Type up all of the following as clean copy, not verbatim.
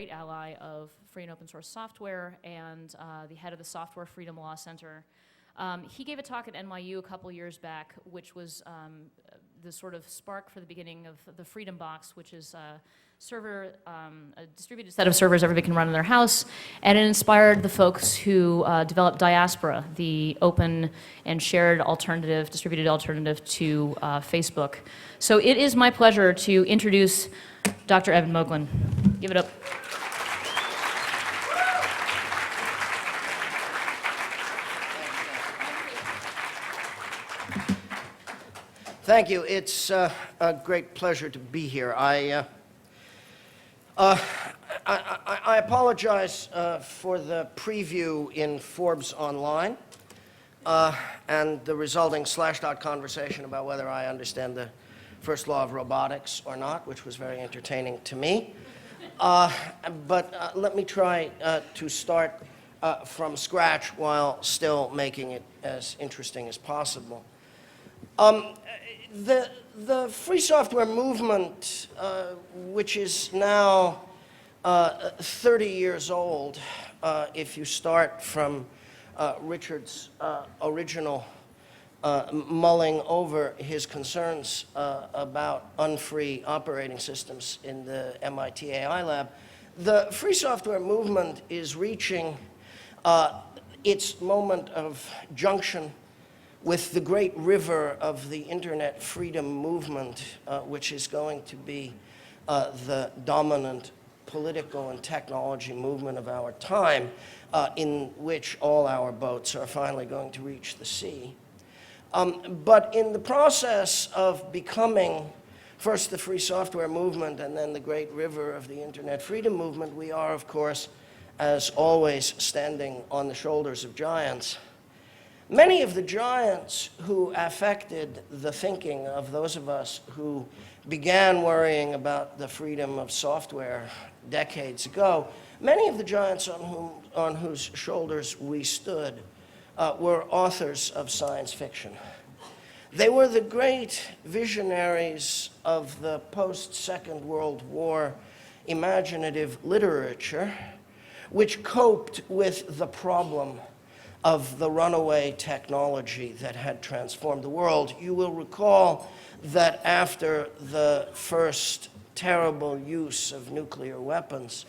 great ally of free and open source software and the head of the Software Freedom Law Center. He gave a talk at NYU a couple years back, which was the sort of spark for the beginning of the Freedom Box, which is a distributed set of servers everybody can run in their house, and it inspired the folks who developed Diaspora, the open and shared alternative, distributed alternative to Facebook. So it is my pleasure to introduce Dr. Evan Moglen. Give it up. Thank you. It's a great pleasure to be here. I apologize for the preview in Forbes Online and the resulting Slashdot conversation about whether I understand the first law of robotics or not, which was very entertaining to me. But let me try to start from scratch while still making it as interesting as possible. The free software movement, which is now 30 years old, if you start from Richard's original mulling over his concerns about unfree operating systems in the MIT AI lab, the free software movement is reaching its moment of junction with the great river of the internet freedom movement, which is going to be the dominant political and technology movement of our time, in which all our boats are finally going to reach the sea. But in the process of becoming first the free software movement and then the great river of the internet freedom movement, we are, of course, as always, standing on the shoulders of giants. Many of the giants who affected the thinking of those of us who began worrying about the freedom of software decades ago, many of the giants on whose shoulders we stood were authors of science fiction. They were the great visionaries of the post-Second World War imaginative literature, which coped with the problem of the runaway technology that had transformed the world. You will recall that after the first terrible use of nuclear weapons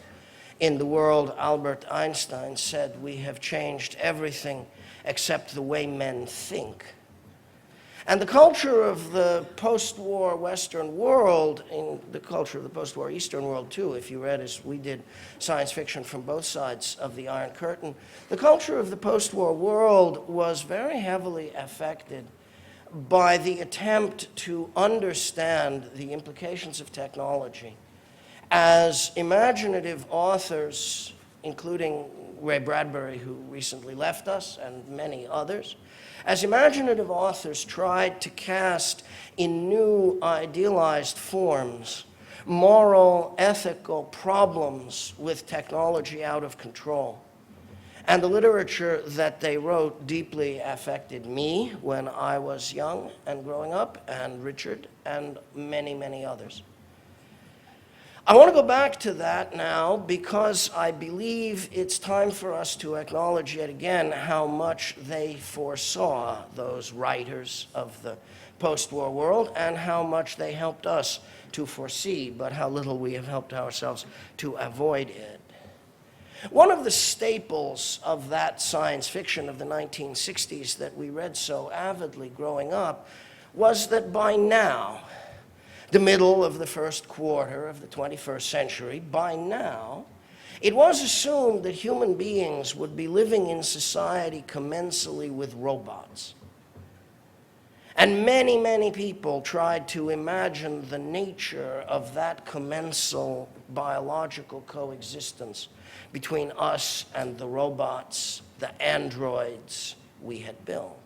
in the world, Albert Einstein said, "We have changed everything except the way men think." And the culture of the post-war Western world, in the culture of the post-war Eastern world too, if you read as we did science fiction from both sides of the Iron Curtain, the culture of the post-war world was very heavily affected by the attempt to understand the implications of technology as imaginative authors, including Ray Bradbury, who recently left us, and many others, as imaginative authors tried to cast in new idealized forms moral, ethical problems with technology out of control. And the literature that they wrote deeply affected me when I was young and growing up, and Richard, and many, many others. I want to go back to that now because I believe it's time for us to acknowledge yet again how much they foresaw, those writers of the post-war world, and how much they helped us to foresee, but how little we have helped ourselves to avoid it. One of the staples of that science fiction of the 1960s that we read so avidly growing up was that by now, the middle of the first quarter of the 21st century, by now, it was assumed that human beings would be living in society commensally with robots. And many, many people tried to imagine the nature of that commensal biological coexistence between us and the robots, the androids we had built.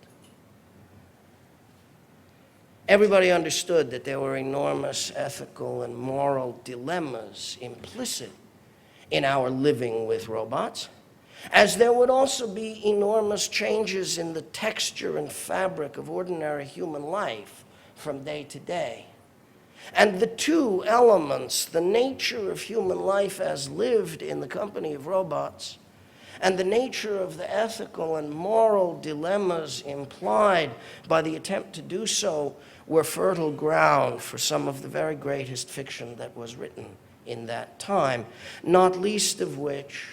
Everybody understood that there were enormous ethical and moral dilemmas implicit in our living with robots, as there would also be enormous changes in the texture and fabric of ordinary human life from day to day. And the two elements, the nature of human life as lived in the company of robots, and the nature of the ethical and moral dilemmas implied by the attempt to do so, were fertile ground for some of the very greatest fiction that was written in that time, not least of which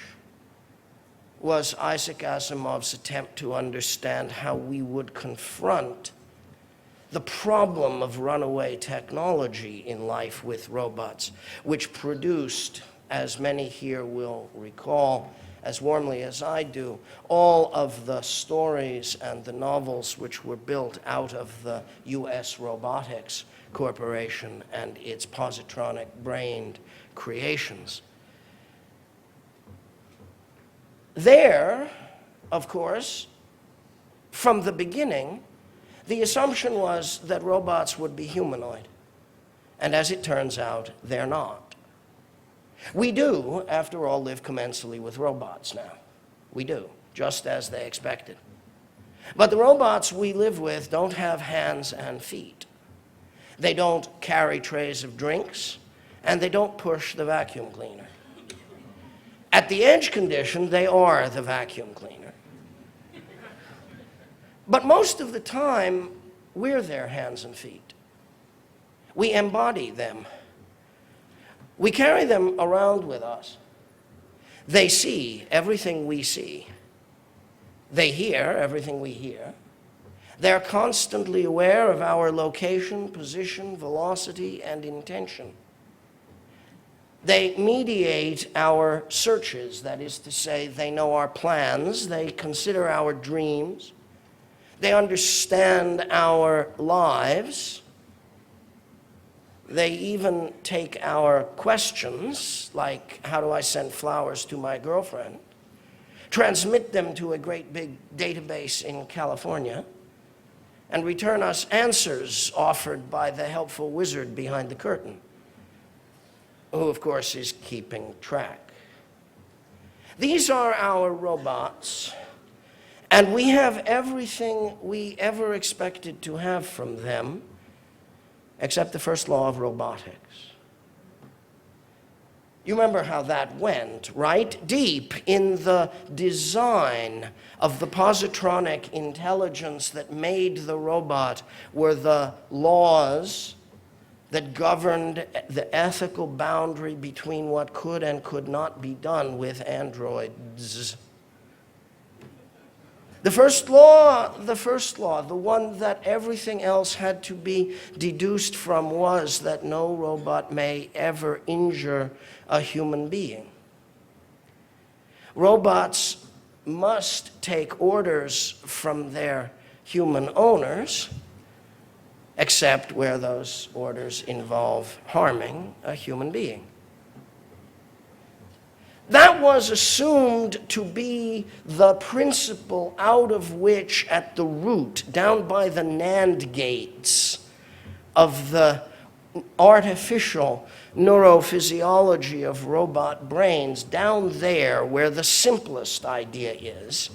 was Isaac Asimov's attempt to understand how we would confront the problem of runaway technology in life with robots, which produced, as many here will recall, as warmly as I do, all of the stories and the novels which were built out of the US Robotics Corporation and its positronic-brained creations. There, of course, from the beginning, the assumption was that robots would be humanoid. And as it turns out, they're not. We do, after all, live commensally with robots now. We do, just as they expected. But the robots we live with don't have hands and feet. They don't carry trays of drinks, and they don't push the vacuum cleaner. At the edge condition, they are the vacuum cleaner. But most of the time, we're their hands and feet. We embody them. We carry them around with us. They see everything we see. They hear everything we hear. They're constantly aware of our location, position, velocity, and intention. They mediate our searches, that is to say, they know our plans, they consider our dreams, they understand our lives. They even take our questions, like, how do I send flowers to my girlfriend, transmit them to a great big database in California, and return us answers offered by the helpful wizard behind the curtain, who, of course, is keeping track. These are our robots, and we have everything we ever expected to have from them, except the first law of robotics. You remember how that went, right? Deep in the design of the positronic intelligence that made the robot were the laws that governed the ethical boundary between what could and could not be done with androids. The first law, the one that everything else had to be deduced from, was that no robot may ever injure a human being. Robots must take orders from their human owners, except where those orders involve harming a human being. That was assumed to be the principle out of which, at the root, down by the NAND gates of the artificial neurophysiology of robot brains, down there where the simplest idea is.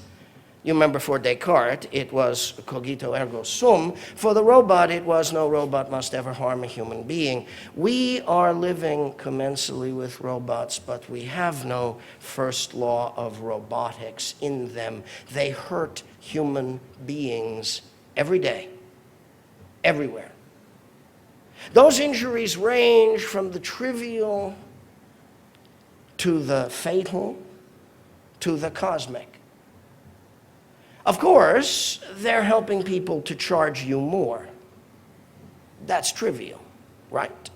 You remember, for Descartes, it was cogito ergo sum. For the robot, it was no robot must ever harm a human being. We are living commensally with robots, but we have no first law of robotics in them. They hurt human beings every day, everywhere. Those injuries range from the trivial to the fatal to the cosmic. Of course, they're helping people to charge you more. That's trivial, right?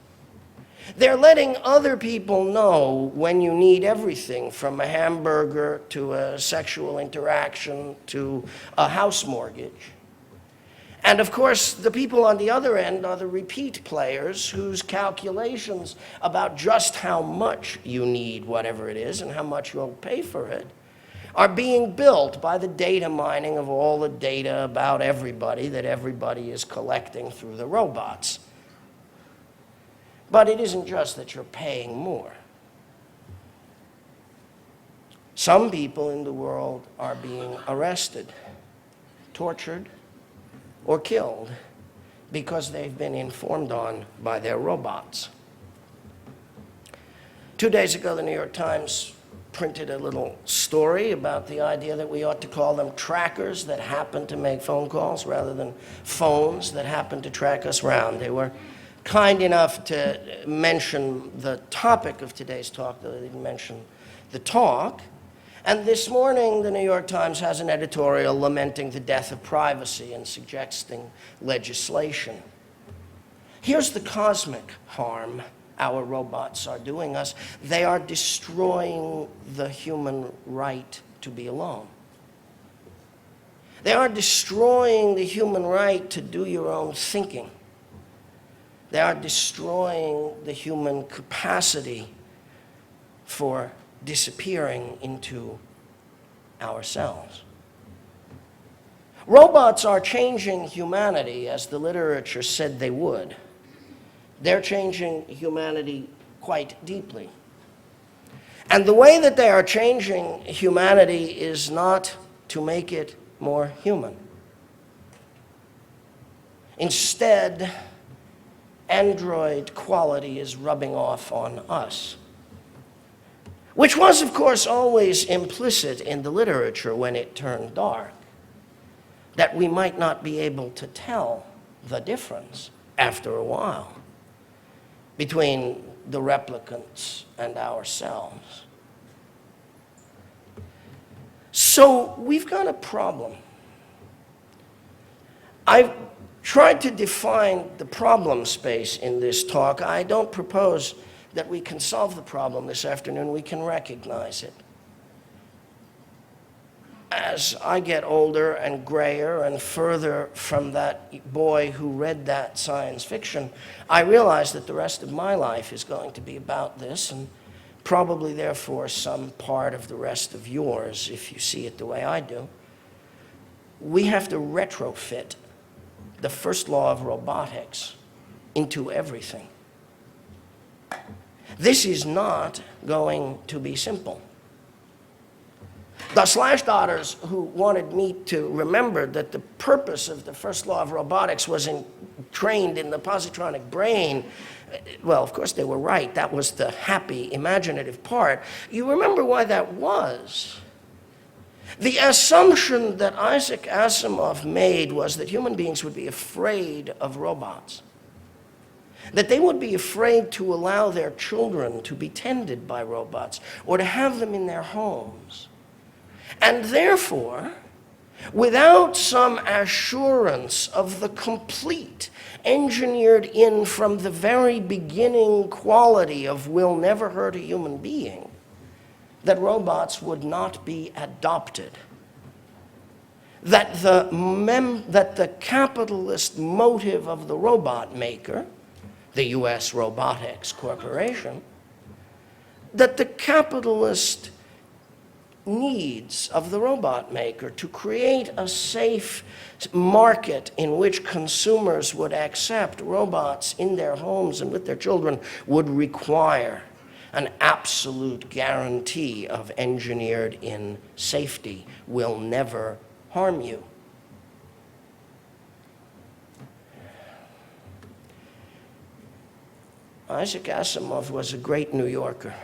They're letting other people know when you need everything from a hamburger to a sexual interaction to a house mortgage. And of course, the people on the other end are the repeat players whose calculations about just how much you need whatever it is and how much you'll pay for it are being built by the data mining of all the data about everybody that everybody is collecting through the robots. But it isn't just that you're paying more. Some people in the world are being arrested, tortured, or killed because they've been informed on by their robots. 2 days ago, the New York Times printed a little story about the idea that we ought to call them trackers that happen to make phone calls rather than phones that happen to track us around. They were kind enough to mention the topic of today's talk, though they didn't mention the talk. And this morning, the New York Times has an editorial lamenting the death of privacy and suggesting legislation. Here's the cosmic harm our robots are doing us. They are destroying the human right to be alone. They are destroying the human right to do your own thinking. They are destroying the human capacity for disappearing into ourselves. Robots are changing humanity as the literature said they would. They're changing humanity quite deeply. And the way that they are changing humanity is not to make it more human. Instead, android quality is rubbing off on us, which was, of course, always implicit in the literature when it turned dark, that we might not be able to tell the difference after a while between the replicants and ourselves. So we've got a problem. I've tried to define the problem space in this talk. I don't propose that we can solve the problem this afternoon. We can recognize it. As I get older and grayer and further from that boy who read that science fiction, I realize that the rest of my life is going to be about this, and probably therefore some part of the rest of yours, if you see it the way I do. We have to retrofit the first law of robotics into everything. This is not going to be simple. The Slashdoters, who wanted me to remember that the purpose of the first law of robotics was trained in the positronic brain, well, of course they were right. That was the happy, imaginative part. You remember why that was. The assumption that Isaac Asimov made was that human beings would be afraid of robots, that they would be afraid to allow their children to be tended by robots or to have them in their homes. And therefore, without some assurance of the complete, engineered in from the very beginning quality of will never hurt a human being, that robots would not be adopted. That the capitalist motive of the robot maker, the US Robotics Corporation, that the capitalist needs of the robot maker to create a safe market in which consumers would accept robots in their homes and with their children would require an absolute guarantee of engineered in safety, will never harm you. Isaac Asimov was a great New Yorker.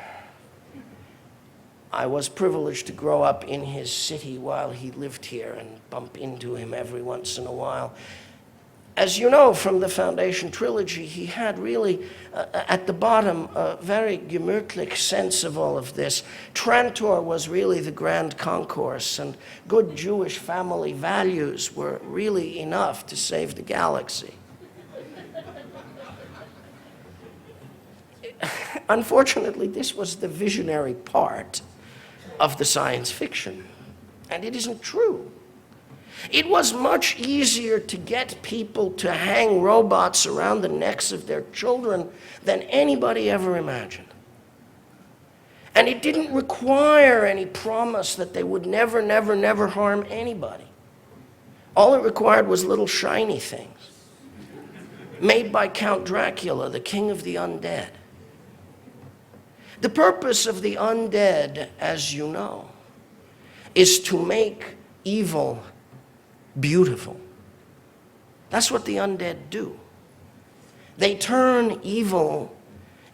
I was privileged to grow up in his city while he lived here and bump into him every once in a while. As you know from the Foundation trilogy, he had really, at the bottom, a very gemütlich sense of all of this. Trantor was really the grand concourse, and good Jewish family values were really enough to save the galaxy. Unfortunately, this was the visionary part of the science fiction, and it isn't true. It was much easier to get people to hang robots around the necks of their children than anybody ever imagined. And it didn't require any promise that they would never, never, never harm anybody. All it required was little shiny things made by Count Dracula, the King of the Undead. The purpose of the undead, as you know, is to make evil beautiful. That's what the undead do. They turn evil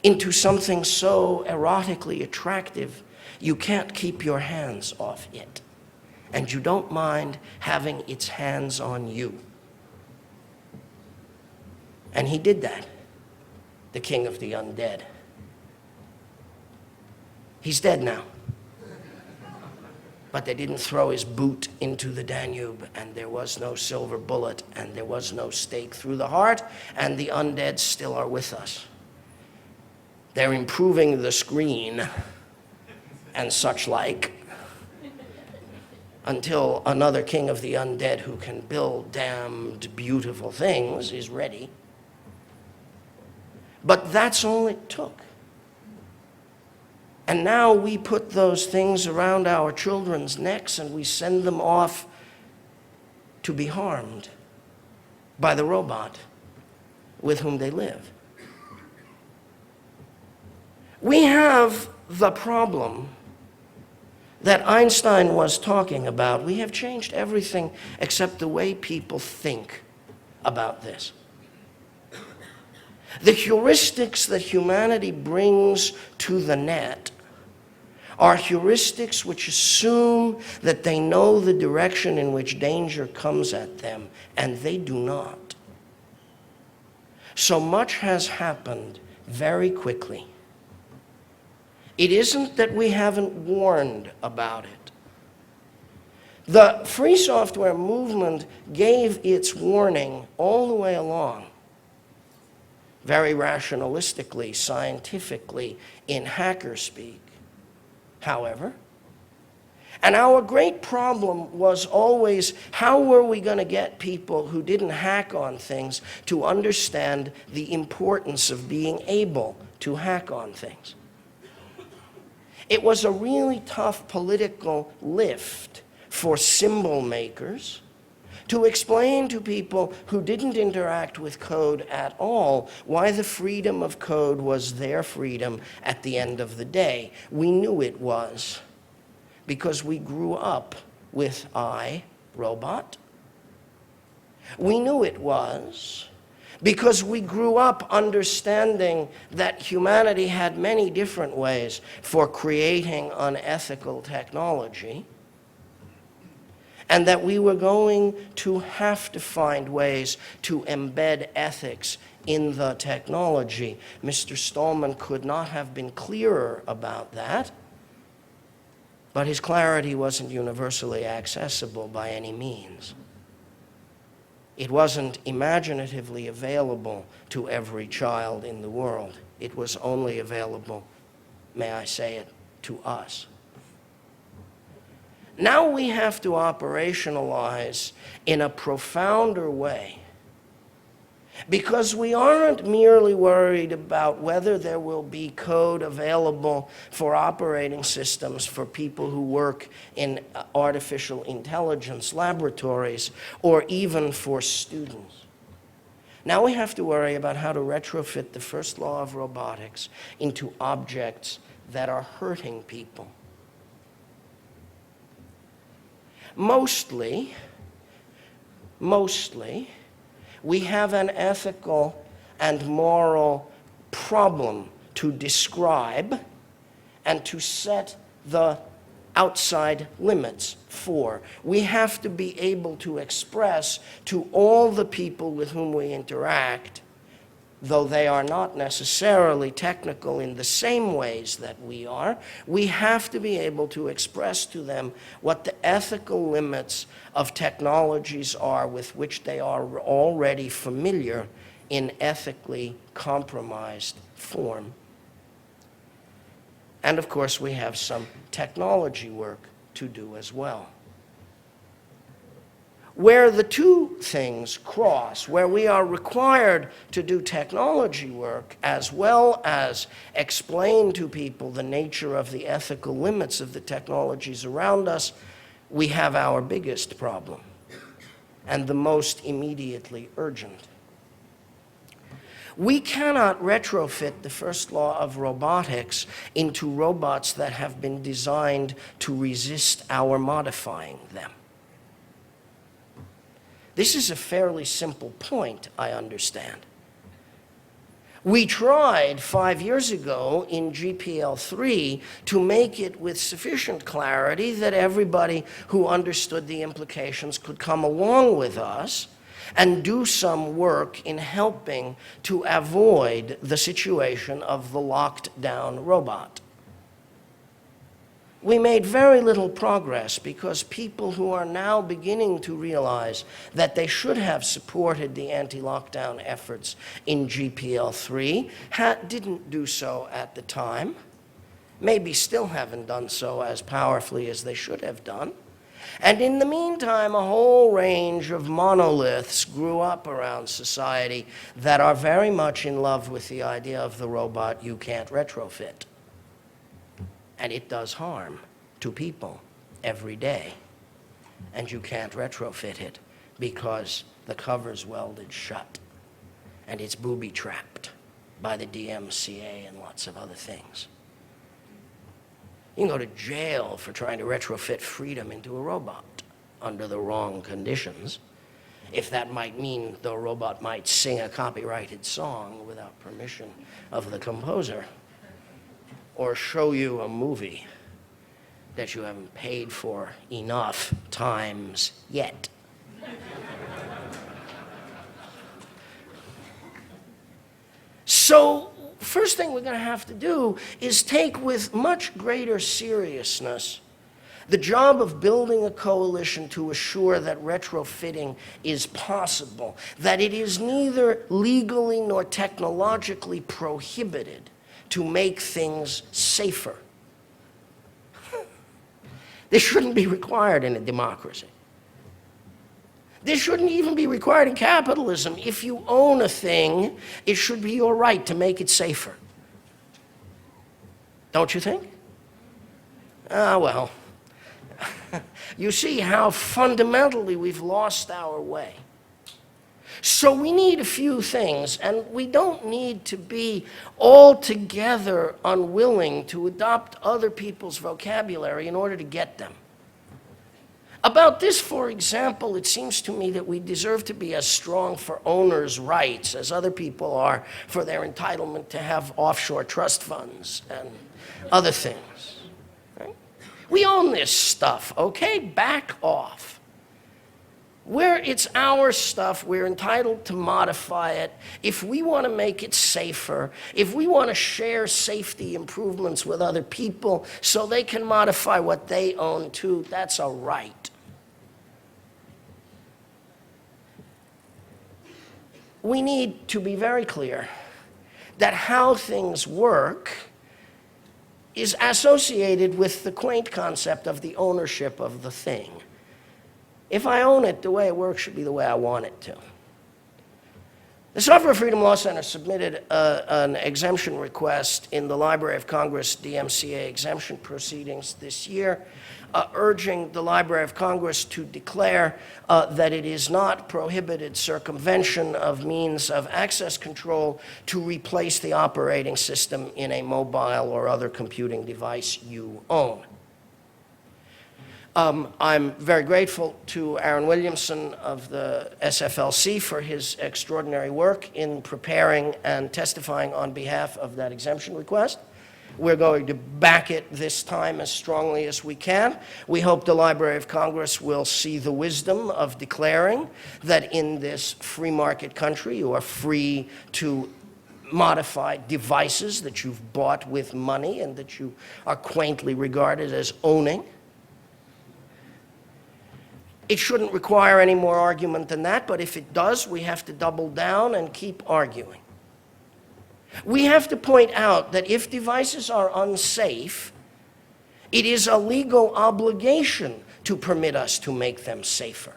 into something so erotically attractive, you can't keep your hands off it. And you don't mind having its hands on you. And he did that, the King of the Undead. He's dead now. But they didn't throw his boot into the Danube, and there was no silver bullet, and there was no stake through the heart, and the undead still are with us. They're improving the screen and such like until another King of the Undead who can build damned beautiful things is ready. But that's all it took. And now we put those things around our children's necks and we send them off to be harmed by the robot with whom they live. We have the problem that Einstein was talking about. We have changed everything except the way people think about this. The heuristics that humanity brings to the net are heuristics which assume that they know the direction in which danger comes at them, and they do not. So much has happened very quickly. It isn't that we haven't warned about it. The free software movement gave its warning all the way along, very rationalistically, scientifically, in hacker speak. However, and our great problem was always, how were we going to get people who didn't hack on things to understand the importance of being able to hack on things? It was a really tough political lift for symbol makers to explain to people who didn't interact with code at all why the freedom of code was their freedom at the end of the day. We knew it was because we grew up with I, Robot. We knew it was because we grew up understanding that humanity had many different ways for creating unethical technology, and that we were going to have to find ways to embed ethics in the technology. Mr. Stallman could not have been clearer about that, but his clarity wasn't universally accessible by any means. It wasn't imaginatively available to every child in the world. It was only available, may I say it, to us. Now we have to operationalize in a profounder way, because we aren't merely worried about whether there will be code available for operating systems for people who work in artificial intelligence laboratories or even for students. Now we have to worry about how to retrofit the first law of robotics into objects that are hurting people. Mostly, we have an ethical and moral problem to describe and to set the outside limits for. We have to be able to express to all the people with whom we interact, though they are not necessarily technical in the same ways that we are, we have to be able to express to them what the ethical limits of technologies are with which they are already familiar in ethically compromised form. And of course, we have some technology work to do as well. Where the two things cross, where we are required to do technology work as well as explain to people the nature of the ethical limits of the technologies around us, we have our biggest problem and the most immediately urgent. We cannot retrofit the first law of robotics into robots that have been designed to resist our modifying them. This is a fairly simple point, I understand. We tried 5 years ago in GPL3 to make it with sufficient clarity that everybody who understood the implications could come along with us and do some work in helping to avoid the situation of the locked down robot. We made very little progress because people who are now beginning to realize that they should have supported the anti-lockdown efforts in GPL3 didn't do so at the time, maybe still haven't done so as powerfully as they should have done. And in the meantime, a whole range of monoliths grew up around society that are very much in love with the idea of the robot you can't retrofit. And it does harm to people every day. And you can't retrofit it because the cover's welded shut and it's booby-trapped by the DMCA and lots of other things. You can go to jail for trying to retrofit freedom into a robot under the wrong conditions, if that might mean the robot might sing a copyrighted song without permission of the composer, or show you a movie that you haven't paid for enough times yet. So, first thing we're going to have to do is take with much greater seriousness the job of building a coalition to assure that retrofitting is possible, that it is neither legally nor technologically prohibited to make things safer. This shouldn't be required in a democracy. This shouldn't even be required in capitalism. If you own a thing, it should be your right to make it safer. Don't you think? Well, you see how fundamentally we've lost our way. So we need a few things, and we don't need to be altogether unwilling to adopt other people's vocabulary in order to get them. About this, for example, it seems to me that we deserve to be as strong for owners' rights as other people are for their entitlement to have offshore trust funds and other things. Right? We own this stuff, okay? Back off. Where it's our stuff, we're entitled to modify it. If we want to make it safer, if we want to share safety improvements with other people so they can modify what they own too, that's a right. We need to be very clear that how things work is associated with the quaint concept of the ownership of the thing. If I own it, the way it works should be the way I want it to. The Software Freedom Law Center submitted an exemption request in the Library of Congress DMCA exemption proceedings this year, urging the Library of Congress to declare that it is not prohibited circumvention of means of access control to replace the operating system in a mobile or other computing device you own. I'm very grateful to Aaron Williamson of the SFLC for his extraordinary work in preparing and testifying on behalf of that exemption request. We're going to back it this time as strongly as we can. We hope the Library of Congress will see the wisdom of declaring that in this free market country you are free to modify devices that you've bought with money and that you are quaintly regarded as owning. It shouldn't require any more argument than that, but if it does, we have to double down and keep arguing. We have to point out that if devices are unsafe, it is a legal obligation to permit us to make them safer.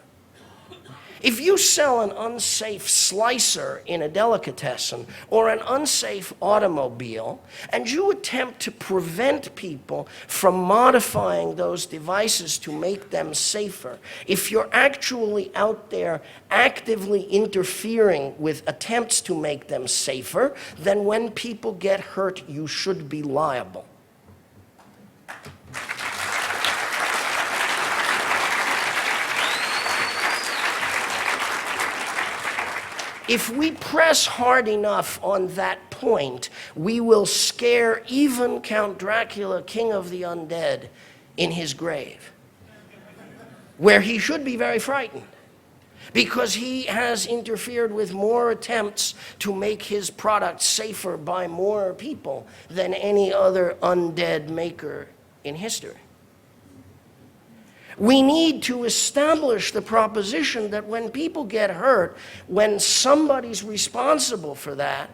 If you sell an unsafe slicer in a delicatessen or an unsafe automobile, and you attempt to prevent people from modifying those devices to make them safer, if you're actually out there actively interfering with attempts to make them safer, then when people get hurt, you should be liable. if we press hard enough on that point, we will scare even Count Dracula, King of the Undead, in his grave, where he should be very frightened, because he has interfered with more attempts to make his product safer by more people than any other undead maker in history. We need to establish the proposition that when people get hurt, when somebody's responsible for that,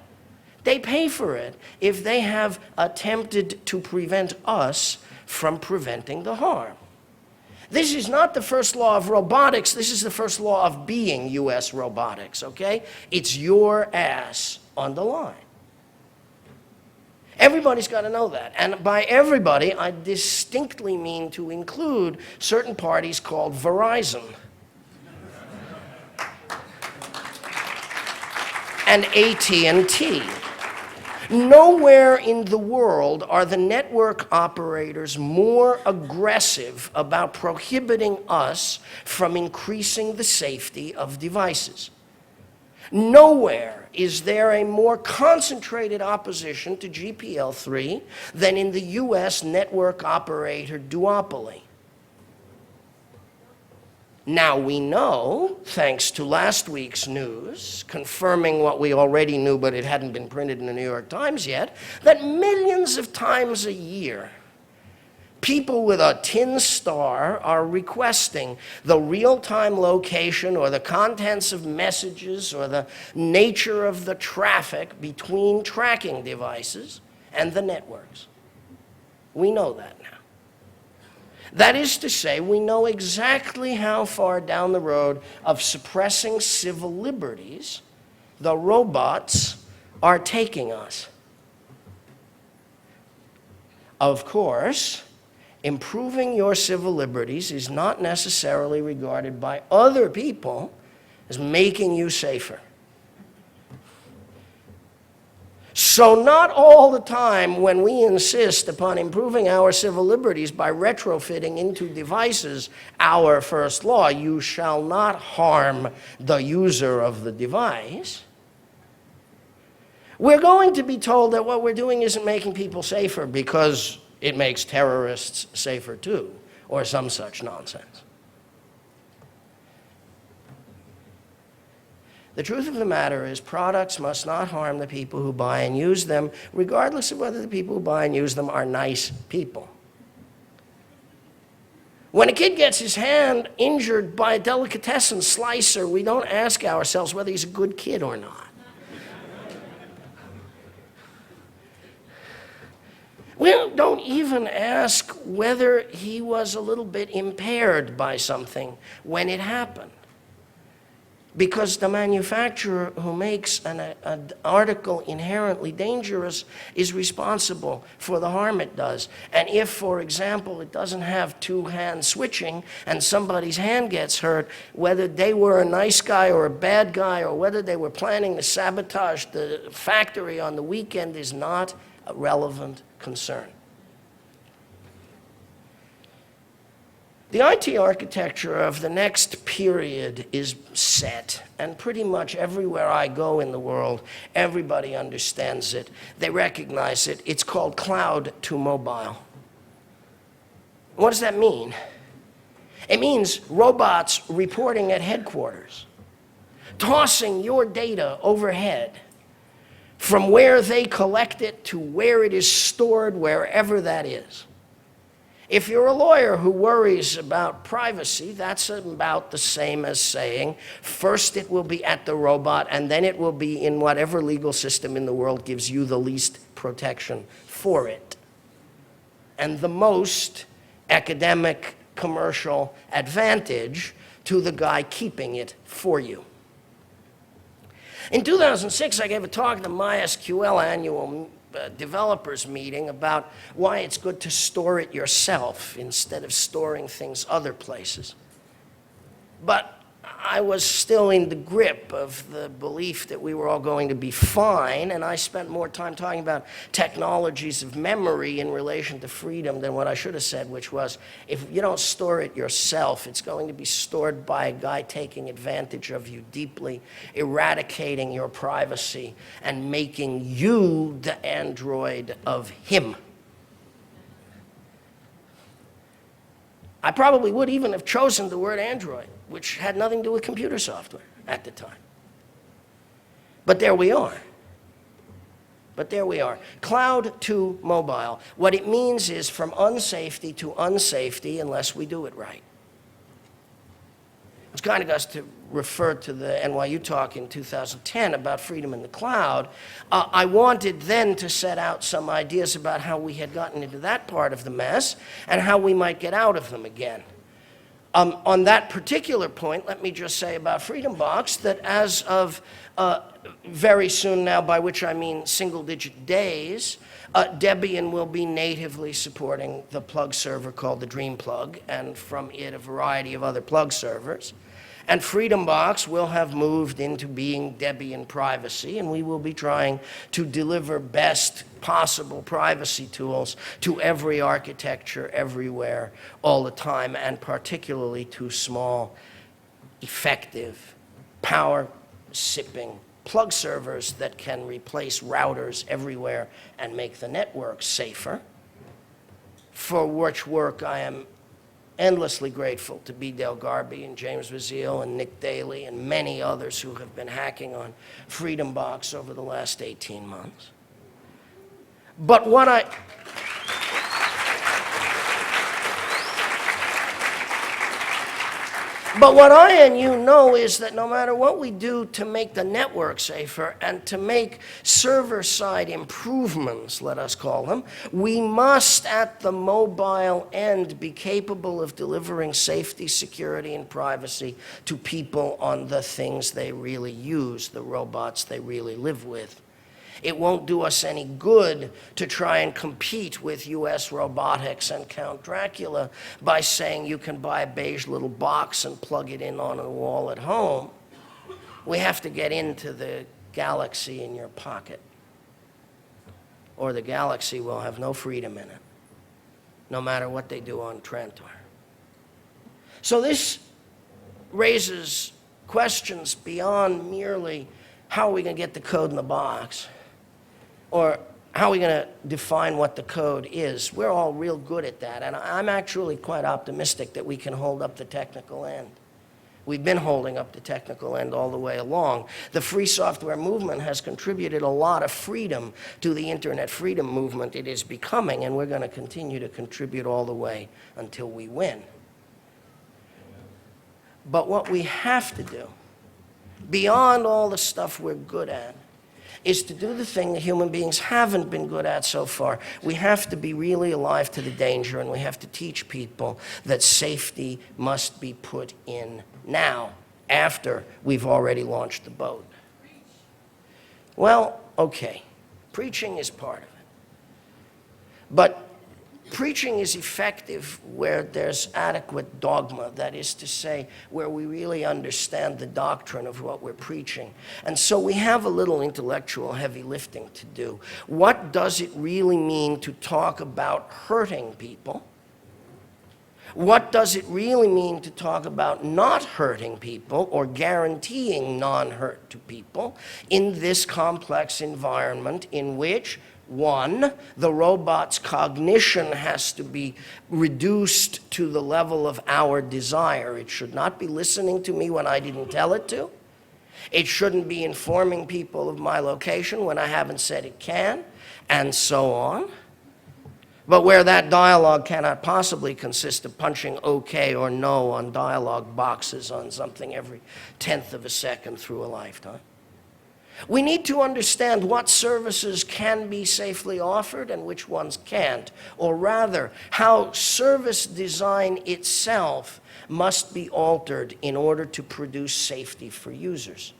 they pay for it if they have attempted to prevent us from preventing the harm. This is not the first law of robotics. This is the first law of being U.S. robotics, okay? It's your ass on the line. Everybody's got to know that. And by everybody, I distinctly mean to include certain parties called Verizon and AT&T. Nowhere in the world are the network operators more aggressive about prohibiting us from increasing the safety of devices. Nowhere is there a more concentrated opposition to GPL3 than in the US network operator duopoly. Now we know, thanks to last week's news, confirming what we already knew but it hadn't been printed in the New York Times yet, that millions of times a year, people with a tin star are requesting the real-time location or the contents of messages or the nature of the traffic between tracking devices and the networks. We know that now. That is to say, we know exactly how far down the road of suppressing civil liberties the robots are taking us. Of course, improving your civil liberties is not necessarily regarded by other people as making you safer. So not all the time when we insist upon improving our civil liberties by retrofitting into devices our first law, you shall not harm the user of the device, we're going to be told that what we're doing isn't making people safer because it makes terrorists safer too, or some such nonsense. The truth of the matter is products must not harm the people who buy and use them, regardless of whether the people who buy and use them are nice people. When a kid gets his hand injured by a delicatessen slicer, we don't ask ourselves whether he's a good kid or not. We don't even ask whether he was a little bit impaired by something when it happened, because the manufacturer who makes an article inherently dangerous is responsible for the harm it does. And if, for example, it doesn't have two-hand switching and somebody's hand gets hurt, whether they were a nice guy or a bad guy or whether they were planning to sabotage the factory on the weekend is not a relevant concern. The IT architecture of the next period is set, and pretty much everywhere I go in the world, everybody understands it. They recognize it. It's called cloud to mobile. What does that mean? It means robots reporting at headquarters, tossing your data overhead from where they collect it to where it is stored, wherever that is. If you're a lawyer who worries about privacy, that's about the same as saying, first it will be at the robot, and then it will be in whatever legal system in the world gives you the least protection for it, and the most academic, commercial advantage to the guy keeping it for you. In 2006, I gave a talk at the MySQL annual developers meeting about why it's good to store it yourself instead of storing things other places. But I was still in the grip of the belief that we were all going to be fine, and I spent more time talking about technologies of memory in relation to freedom than what I should have said, which was, if you don't store it yourself, it's going to be stored by a guy taking advantage of you deeply, eradicating your privacy, and making you the android of him. I probably would even have chosen the word android, which had nothing to do with computer software at the time. But there we are. But there we are. Cloud to mobile. What it means is from unsafety to unsafety unless we do it right. It's kind of us to refer to the NYU talk in 2010 about freedom in the cloud. I wanted then to set out some ideas about how we had gotten into that part of the mess and how we might get out of them again. On that particular point, let me just say about Freedom Box that as of very soon now, by which I mean single-digit days, Debian will be natively supporting the plug server called the Dream Plug, and from it a variety of other plug servers. And Freedom Box will have moved into being Debian privacy, and we will be trying to deliver best possible privacy tools to every architecture, everywhere, all the time, and particularly to small, effective, power-sipping plug servers that can replace routers everywhere and make the network safer, for which work I am endlessly grateful to B. Dale Garby and James Bazile and Nick Daly and many others who have been hacking on Freedom Box over the last 18 months. But what I and you know is that no matter what we do to make the network safer and to make server-side improvements, let us call them, we must at the mobile end be capable of delivering safety, security, and privacy to people on the things they really use, the robots they really live with. It won't do us any good to try and compete with US robotics and Count Dracula by saying you can buy a beige little box and plug it in on a wall at home. We have to get into the galaxy in your pocket, or the galaxy will have no freedom in it, no matter what they do on Trantor. So this raises questions beyond merely how are we going to get the code in the box, or how are we going to define what the code is? We're all real good at that, and I'm actually quite optimistic that we can hold up the technical end. We've been holding up the technical end all the way along. The free software movement has contributed a lot of freedom to the internet freedom movement it is becoming, and we're going to continue to contribute all the way until we win. But what we have to do, beyond all the stuff we're good at, is to do the thing that human beings haven't been good at so far. We have to be really alive to the danger, and we have to teach people that safety must be put in now, after we've already launched the boat. Well, okay, preaching is part of it. But preaching is effective where there's adequate dogma, that is to say, where we really understand the doctrine of what we're preaching. And so we have a little intellectual heavy lifting to do. What does it really mean to talk about hurting people? What does it really mean to talk about not hurting people or guaranteeing non-hurt to people in this complex environment in which, one, the robot's cognition has to be reduced to the level of our desire. It should not be listening to me when I didn't tell it to. It shouldn't be informing people of my location when I haven't said it can, and so on. But where that dialogue cannot possibly consist of punching OK or no on dialogue boxes on something every 10th of a second through a lifetime. We need to understand what services can be safely offered and which ones can't, or rather, how service design itself must be altered in order to produce safety for users.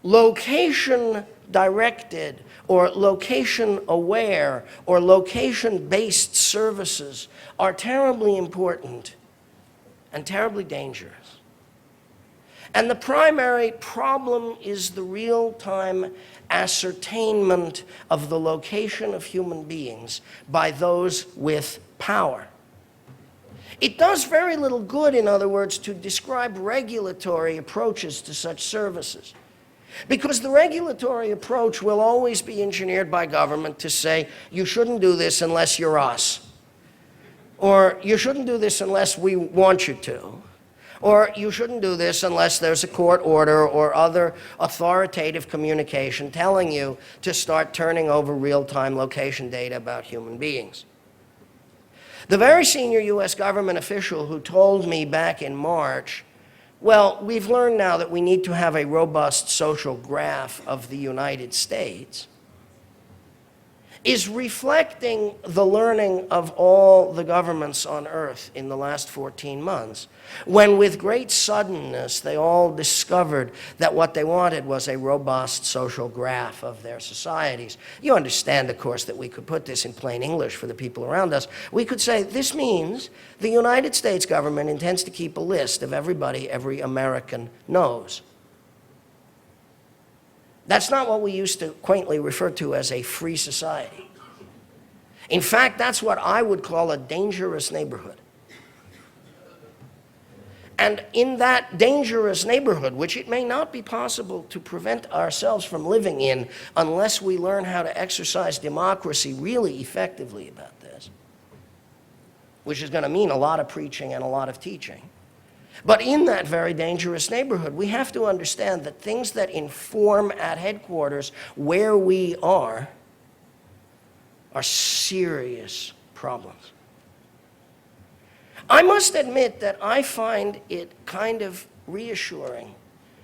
Location-directed or location-aware or location-based services are terribly important and terribly dangerous. And the primary problem is the real-time ascertainment of the location of human beings by those with power. It does very little good, in other words, to describe regulatory approaches to such services. Because the regulatory approach will always be engineered by government to say, you shouldn't do this unless you're us. Or you shouldn't do this unless we want you to. Or you shouldn't do this unless there's a court order or other authoritative communication telling you to start turning over real-time location data about human beings. The very senior US government official who told me back in March, well, we've learned now that we need to have a robust social graph of the United States, is reflecting the learning of all the governments on Earth in the last 14 months, when with great suddenness they all discovered that what they wanted was a robust social graph of their societies. You understand, of course, that we could put this in plain English for the people around us. We could say, this means the United States government intends to keep a list of everybody every American knows. That's not what we used to quaintly refer to as a free society. In fact, that's what I would call a dangerous neighborhood. And in that dangerous neighborhood, which it may not be possible to prevent ourselves from living in unless we learn how to exercise democracy really effectively about this, which is going to mean a lot of preaching and a lot of teaching. But in that very dangerous neighborhood, we have to understand that things that inform at headquarters where we are serious problems. I must admit that I find it kind of reassuring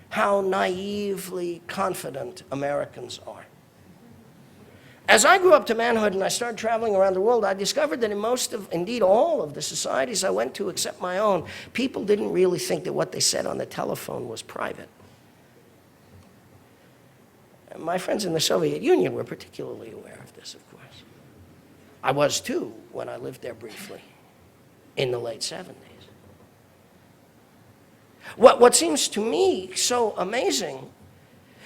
how naively confident Americans are. As I grew up to manhood and I started traveling around the world, I discovered that in most of, indeed all of the societies I went to except my own, people didn't really think that what they said on the telephone was private. And my friends in the Soviet Union were particularly aware of this, of course. I was too when I lived there briefly in the late 70s. What seems to me so amazing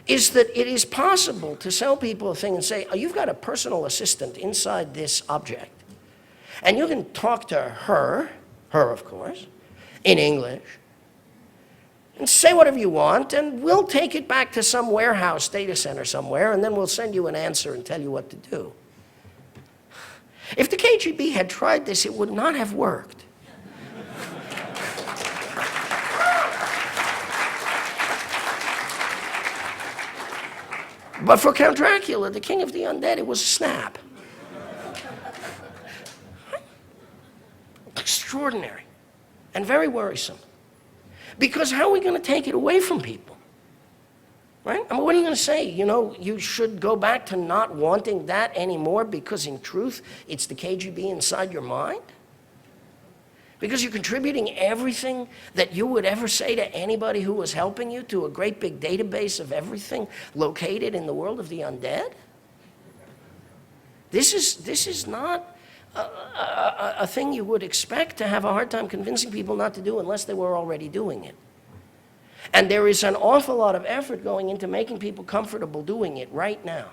is that it is possible to sell people a thing and say, oh, you've got a personal assistant inside this object. And you can talk to her of course, in English, and say whatever you want, and we'll take it back to some warehouse data center somewhere, and then we'll send you an answer and tell you what to do. If the KGB had tried this, it would not have worked. But for Count Dracula, the King of the Undead, it was a snap. Extraordinary and very worrisome. Because how are we going to take it away from people? Right? I mean, what are you going to say? You know, you should go back to not wanting that anymore because in truth, it's the KGB inside your mind? Because you're contributing everything that you would ever say to anybody who was helping you to a great big database of everything located in the world of the undead? This is not a thing you would expect to have a hard time convincing people not to do unless they were already doing it. And there is an awful lot of effort going into making people comfortable doing it right now.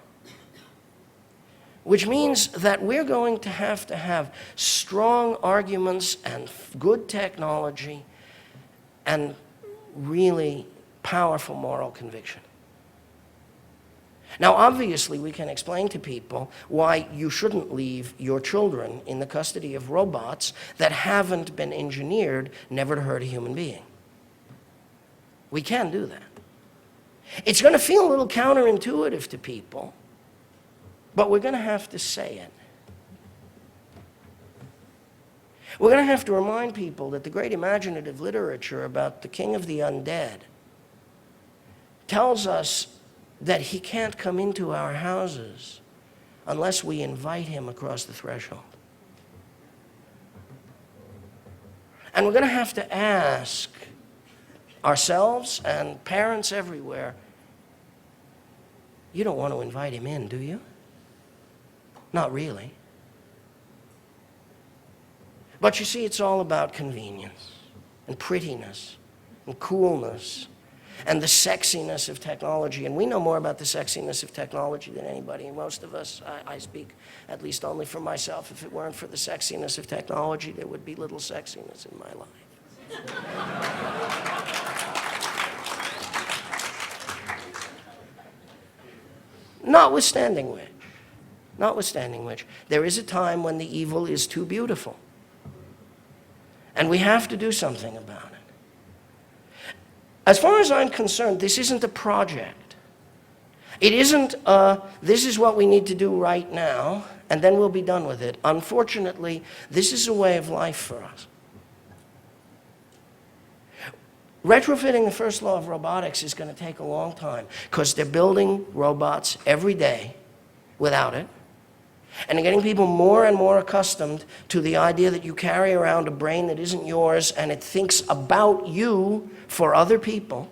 Which means that we're going to have strong arguments and good technology and really powerful moral conviction. Now, obviously, we can explain to people why you shouldn't leave your children in the custody of robots that haven't been engineered never to hurt a human being. We can do that. It's going to feel a little counterintuitive to people, but we're going to have to say it. We're going to have to remind people that the great imaginative literature about the King of the Undead tells us that he can't come into our houses unless we invite him across the threshold. And we're going to have to ask ourselves and parents everywhere, you don't want to invite him in, do you? Not really. But you see, it's all about convenience and prettiness and coolness and the sexiness of technology. And we know more about the sexiness of technology than anybody. And most of us, I speak at least only for myself, if it weren't for the sexiness of technology, there would be little sexiness in my life. Notwithstanding which, there is a time when the evil is too beautiful. And we have to do something about it. As far as I'm concerned, this isn't a project. It isn't, this is what we need to do right now, and then we'll be done with it. Unfortunately, this is a way of life for us. Retrofitting the first law of robotics is going to take a long time, because they're building robots every day without it. And getting people more and more accustomed to the idea that you carry around a brain that isn't yours and it thinks about you for other people.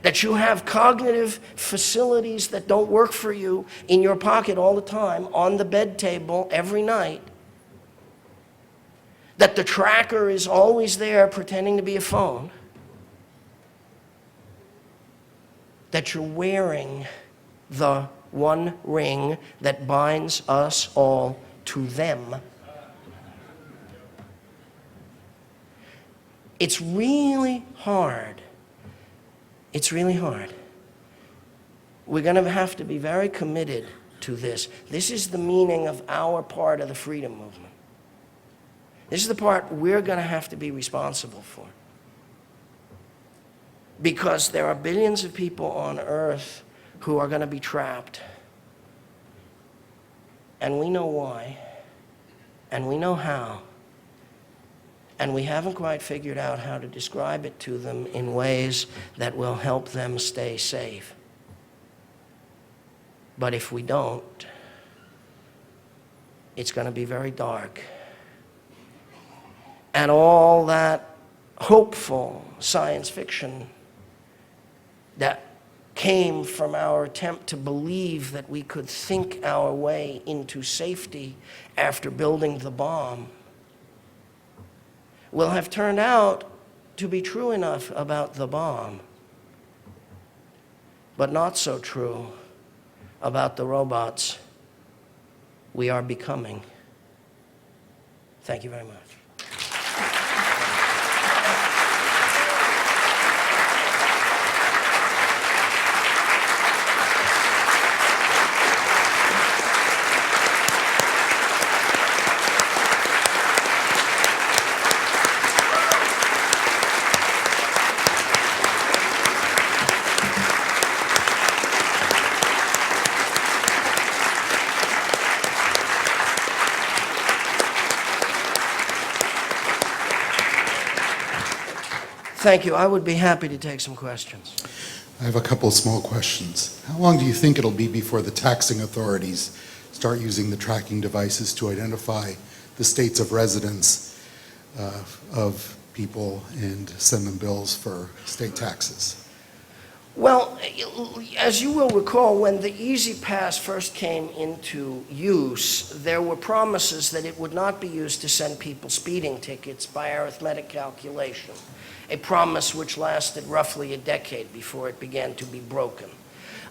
That you have cognitive facilities that don't work for you in your pocket all the time, on the bed table every night. That the tracker is always there pretending to be a phone. That you're wearing the one ring that binds us all to them. It's really hard. It's really hard. We're going to have to be very committed to this. This is the meaning of our part of the freedom movement. This is the part we're going to have to be responsible for. Because there are billions of people on Earth who are going to be trapped. And we know why. And we know how. And we haven't quite figured out how to describe it to them in ways that will help them stay safe. But if we don't, it's going to be very dark. And all that hopeful science fiction that came from our attempt to believe that we could think our way into safety after building the bomb will have turned out to be true enough about the bomb, but not so true about the robots we are becoming. Thank you very much. Thank you. I would be happy to take some questions. I have a couple of small questions. How long do you think it'll be before the taxing authorities start using the tracking devices to identify the states of residence of people and send them bills for state taxes? Well, as you will recall, when the Easy Pass first came into use, there were promises that it would not be used to send people speeding tickets by arithmetic calculation, a promise which lasted roughly a decade before it began to be broken.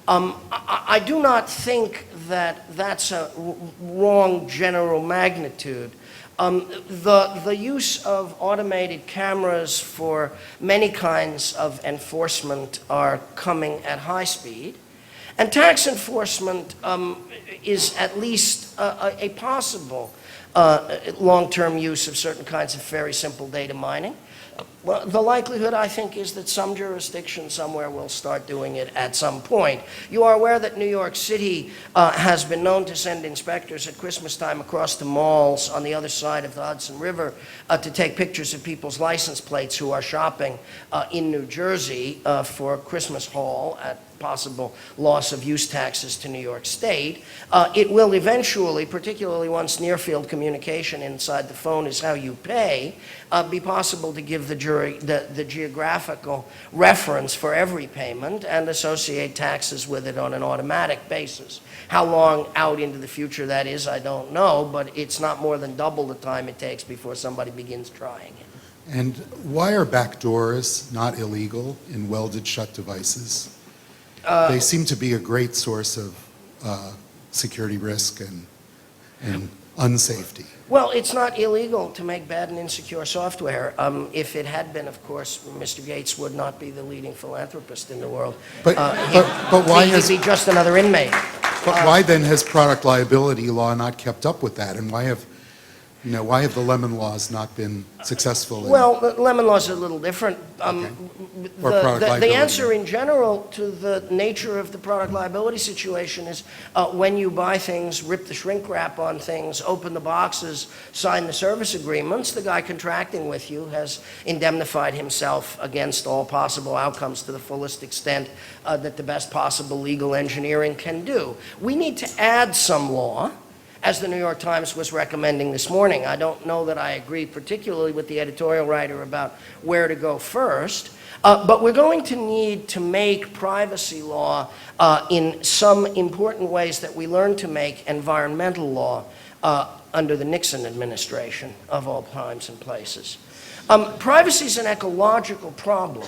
I do not think that that's a wrong general magnitude. The use of automated cameras for many kinds of enforcement are coming at high speed. And tax enforcement is at least a possible long-term use of certain kinds of very simple data mining. Well, the likelihood, I think, is that some jurisdiction somewhere will start doing it at some point. You are aware that New York City has been known to send inspectors at Christmas time across the malls on the other side of the Hudson River to take pictures of people's license plates who are shopping in New Jersey for Christmas haul at possible loss of use taxes to New York State. It will eventually, particularly once near-field communication inside the phone is how you pay, be possible to give the geographical reference for every payment and associate taxes with it on an automatic basis. How long out into the future that is, I don't know, but it's not more than double the time it takes before somebody begins trying it. And why are backdoors not illegal in welded shut devices? They seem to be a great source of security risk and unsafety. Well, it's not illegal to make bad and insecure software. If it had been, of course, Mr. Gates would not be the leading philanthropist in the world. But why he'd be just another inmate. But why then has product liability law not kept up with that? And why have the lemon laws not been successful? Well, the lemon laws are a little different. Okay. Or product The liability. answer in general to the nature of the product liability situation is when you buy things, rip the shrink wrap on things, open the boxes, sign the service agreements, the guy contracting with you has indemnified himself against all possible outcomes to the fullest extent that the best possible legal engineering can do. We need to add some law, as the New York Times was recommending this morning. I don't know that I agree particularly with the editorial writer about where to go first, but we're going to need to make privacy law in some important ways that we learned to make environmental law under the Nixon administration of all times and places. Privacy is an ecological problem.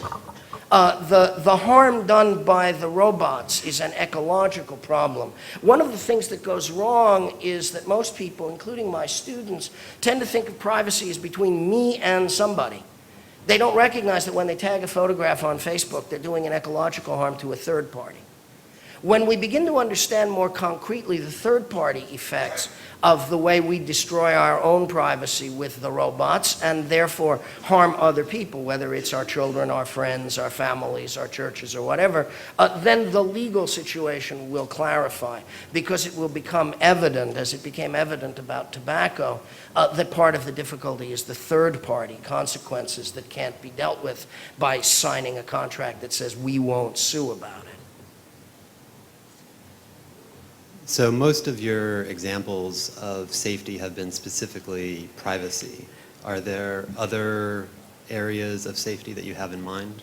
The harm done by the robots is an ecological problem. One of the things that goes wrong is that most people, including my students, tend to think of privacy as between me and somebody. They don't recognize that when they tag a photograph on Facebook, they're doing an ecological harm to a third party. When we begin to understand more concretely the third-party effects of the way we destroy our own privacy with the robots and therefore harm other people, whether it's our children, our friends, our families, our churches, or whatever, then the legal situation will clarify, because it will become evident, as it became evident about tobacco, that part of the difficulty is the third-party consequences that can't be dealt with by signing a contract that says we won't sue about it. So most of your examples of safety have been specifically privacy. Are there other areas of safety that you have in mind?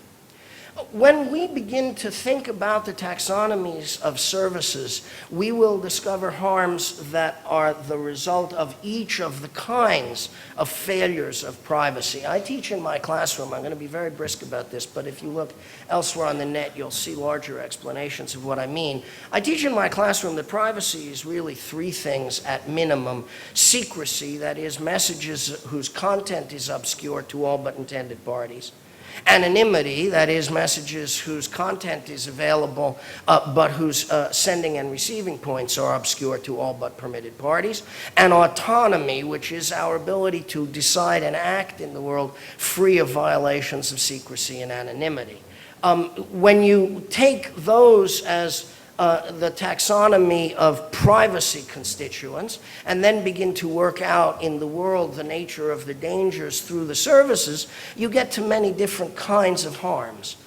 When we begin to think about the taxonomies of services, we will discover harms that are the result of each of the kinds of failures of privacy. I teach in my classroom, I'm going to be very brisk about this, but if you look elsewhere on the net, you'll see larger explanations of what I mean. I teach in my classroom that privacy is really three things at minimum. Secrecy, that is, messages whose content is obscure to all but intended parties. Anonymity, that is, messages whose content is available but whose sending and receiving points are obscure to all but permitted parties. And autonomy, which is our ability to decide and act in the world free of violations of secrecy and anonymity. When you take those as the taxonomy of privacy constituents and then begin to work out in the world the nature of the dangers through the services, you get to many different kinds of harms.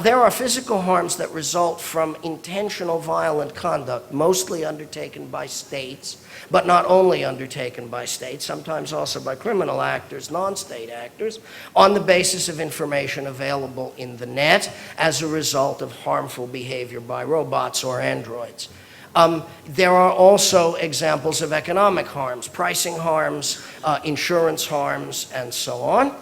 There are physical harms that result from intentional violent conduct, mostly undertaken by states, but not only undertaken by states, sometimes also by criminal actors, non-state actors, on the basis of information available in the net as a result of harmful behavior by robots or androids. There are also examples of economic harms, pricing harms, insurance harms, and so on.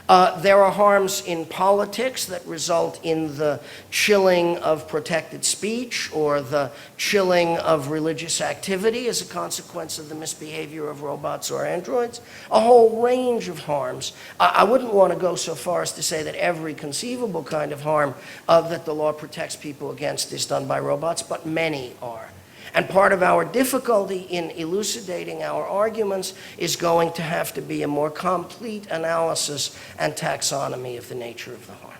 There are harms in politics that result in the chilling of protected speech or the chilling of religious activity as a consequence of the misbehavior of robots or androids. A whole range of harms. I wouldn't want to go so far as to say that every conceivable kind of harm that the law protects people against is done by robots, but many are. And part of our difficulty in elucidating our arguments is going to have to be a more complete analysis and taxonomy of the nature of the harms.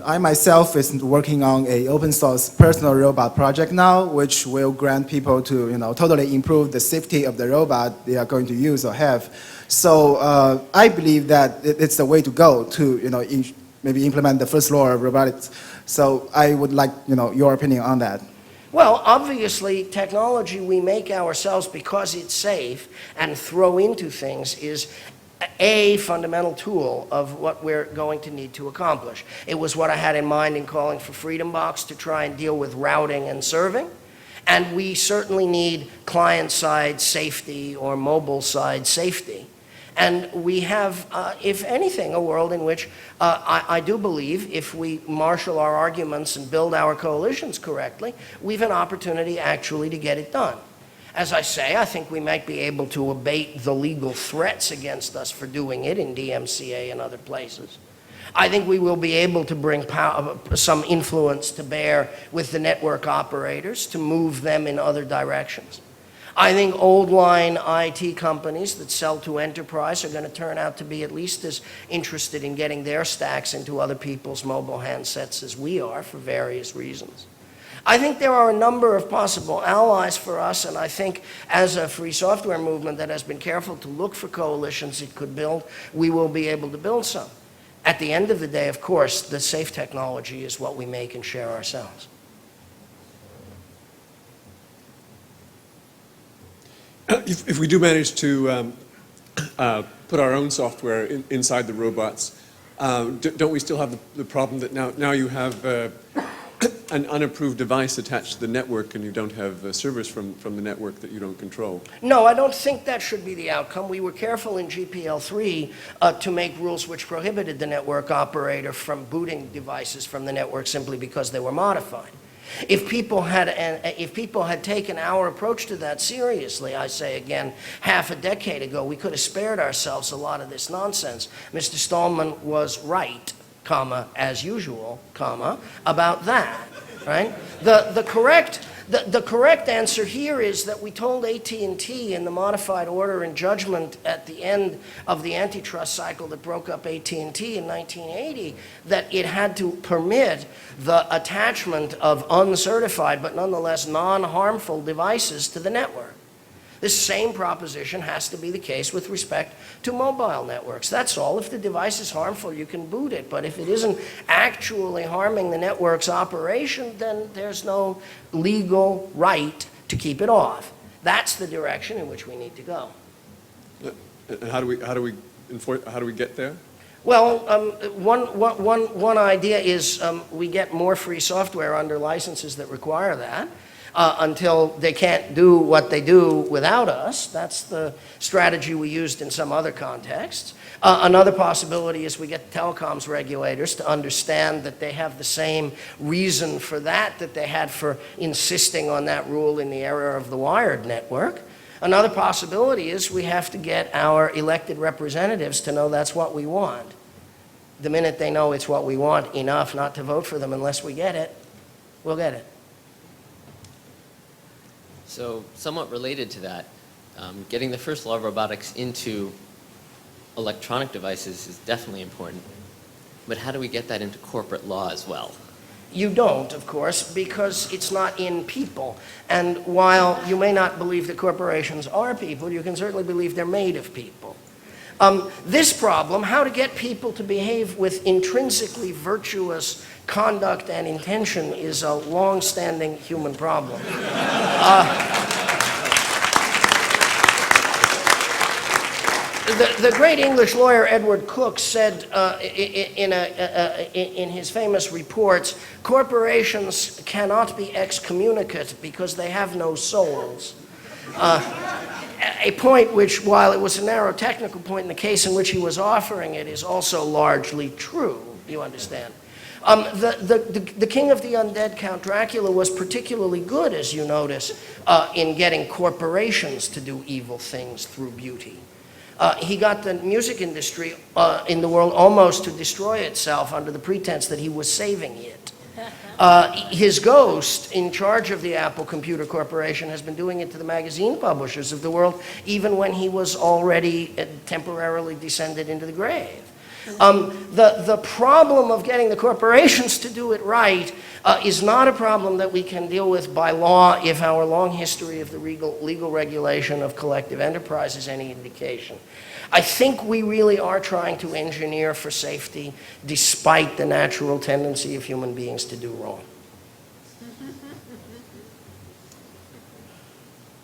I myself is working on a open source personal robot project now, which will grant people to totally improve the safety of the robot they are going to use or have. So I believe that it's the way to go to maybe implement the first law of robotics. So I would like your opinion on that. Well, obviously, technology we make ourselves because it's safe and throw into things is a fundamental tool of what we're going to need to accomplish. It was what I had in mind in calling for Freedom Box to try and deal with routing and serving. And we certainly need client-side safety or mobile-side safety. And we have, if anything, a world in which I do believe if we marshal our arguments and build our coalitions correctly, we have an opportunity actually to get it done. As I say, I think we might be able to abate the legal threats against us for doing it in DMCA and other places. I think we will be able to bring some influence to bear with the network operators to move them in other directions. I think old line IT companies that sell to enterprise are going to turn out to be at least as interested in getting their stacks into other people's mobile handsets as we are for various reasons. I think there are a number of possible allies for us, and I think as a free software movement that has been careful to look for coalitions it could build, we will be able to build some. At the end of the day, of course, the safe technology is what we make and share ourselves. If we do manage to put our own software inside the robots, don't we still have the problem that now you have an unapproved device attached to the network and you don't have servers from the network that you don't control? No, I don't think that should be the outcome. We were careful in GPL3 to make rules which prohibited the network operator from booting devices from the network simply because they were modified. If people had taken our approach to that seriously, I say again, half a decade ago, we could have spared ourselves a lot of this nonsense. Mr. Stallman was right, comma, as usual, comma, about that, right? The correct answer here is that we told AT&T in the modified order and judgment at the end of the antitrust cycle that broke up AT&T in 1980 that it had to permit the attachment of uncertified but nonetheless non-harmful devices to the network. This same proposition has to be the case with respect to mobile networks. That's all. If the device is harmful, you can boot it. But if it isn't actually harming the network's operation, then there's no legal right to keep it off. That's the direction in which we need to go. And how do we get there? Well, one idea is we get more free software under licenses that require that. Until they can't do what they do without us. That's the strategy we used in some other contexts. Another possibility is we get telecoms regulators to understand that they have the same reason for that they had for insisting on that rule in the era of the wired network. Another possibility is we have to get our elected representatives to know that's what we want. The minute they know it's what we want enough not to vote for them unless we get it, we'll get it. So somewhat related to that, getting the first law of robotics into electronic devices is definitely important. But how do we get that into corporate law as well? You don't, of course, because it's not in people. And while you may not believe that corporations are people, you can certainly believe they're made of people. This problem, how to get people to behave with intrinsically virtuous conduct and intention, is a long-standing human problem. The great English lawyer Edward Cook said in his famous reports, corporations cannot be excommunicate because they have no souls. A point which, while it was a narrow technical point in the case in which he was offering it, is also largely true, you understand. The King of the Undead, Count Dracula, was particularly good, as you notice, in getting corporations to do evil things through beauty. He got the music industry in the world almost to destroy itself under the pretense that he was saving it. His ghost, in charge of the Apple Computer Corporation, has been doing it to the magazine publishers of the world, even when he was already temporarily descended into the grave. The problem of getting the corporations to do it right is not a problem that we can deal with by law if our long history of the legal regulation of collective enterprise is any indication. I think we really are trying to engineer for safety despite the natural tendency of human beings to do wrong.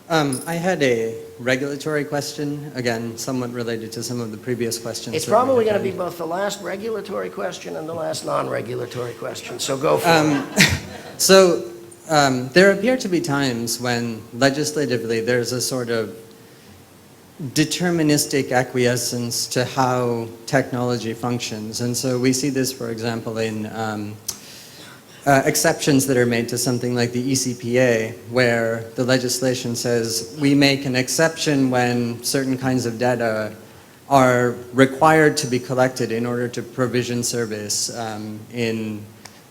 I had a regulatory question, again, somewhat related to some of the previous questions. It's probably going to be both the last regulatory question and the last non-regulatory question, so go for it. There appear to be times when legislatively there's a sort of deterministic acquiescence to how technology functions. And so we see this, for example, in exceptions that are made to something like the ECPA, where the legislation says we make an exception when certain kinds of data are required to be collected in order to provision service in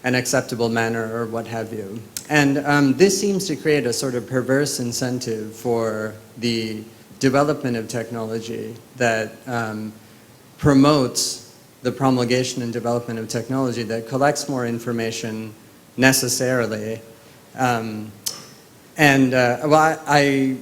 an acceptable manner or what have you. And this seems to create a sort of perverse incentive for the development of technology that promotes the promulgation and development of technology that collects more information necessarily. Well, I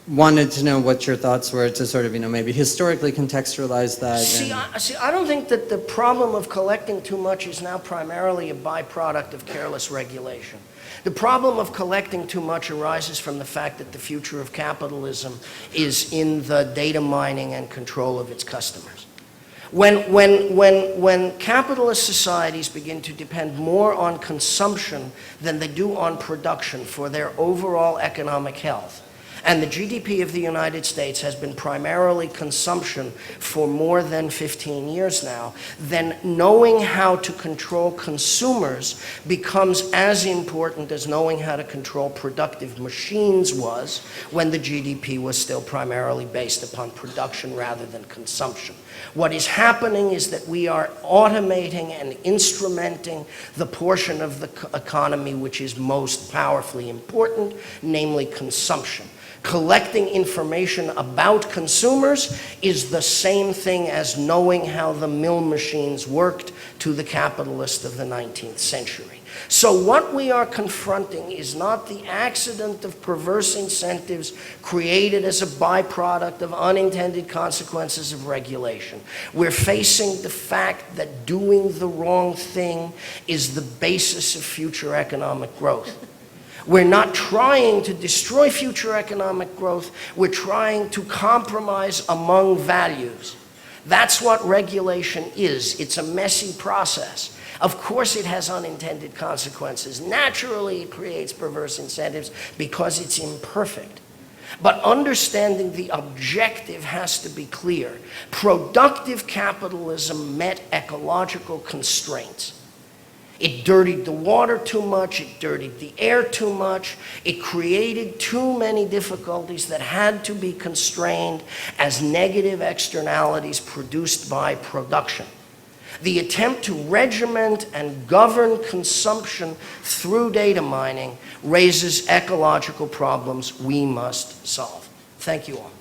wanted to know what your thoughts were to sort of, maybe historically contextualize that. See, I don't think that the problem of collecting too much is now primarily a byproduct of careless regulation. The problem of collecting too much arises from the fact that the future of capitalism is in the data mining and control of its customers. When capitalist societies begin to depend more on consumption than they do on production for their overall economic health, and the GDP of the United States has been primarily consumption for more than 15 years now, then knowing how to control consumers becomes as important as knowing how to control productive machines was when the GDP was still primarily based upon production rather than consumption. What is happening is that we are automating and instrumenting the portion of the economy which is most powerfully important, namely consumption. Collecting information about consumers is the same thing as knowing how the mill machines worked to the capitalist of the 19th century. So what we are confronting is not the accident of perverse incentives created as a byproduct of unintended consequences of regulation. We're facing the fact that doing the wrong thing is the basis of future economic growth. We're not trying to destroy future economic growth, we're trying to compromise among values. That's what regulation is. It's a messy process. Of course it has unintended consequences. Naturally it creates perverse incentives because it's imperfect. But understanding the objective has to be clear. Productive capitalism met ecological constraints. It dirtied the water too much, it dirtied the air too much, it created too many difficulties that had to be constrained as negative externalities produced by production. The attempt to regiment and govern consumption through data mining raises ecological problems we must solve. Thank you all.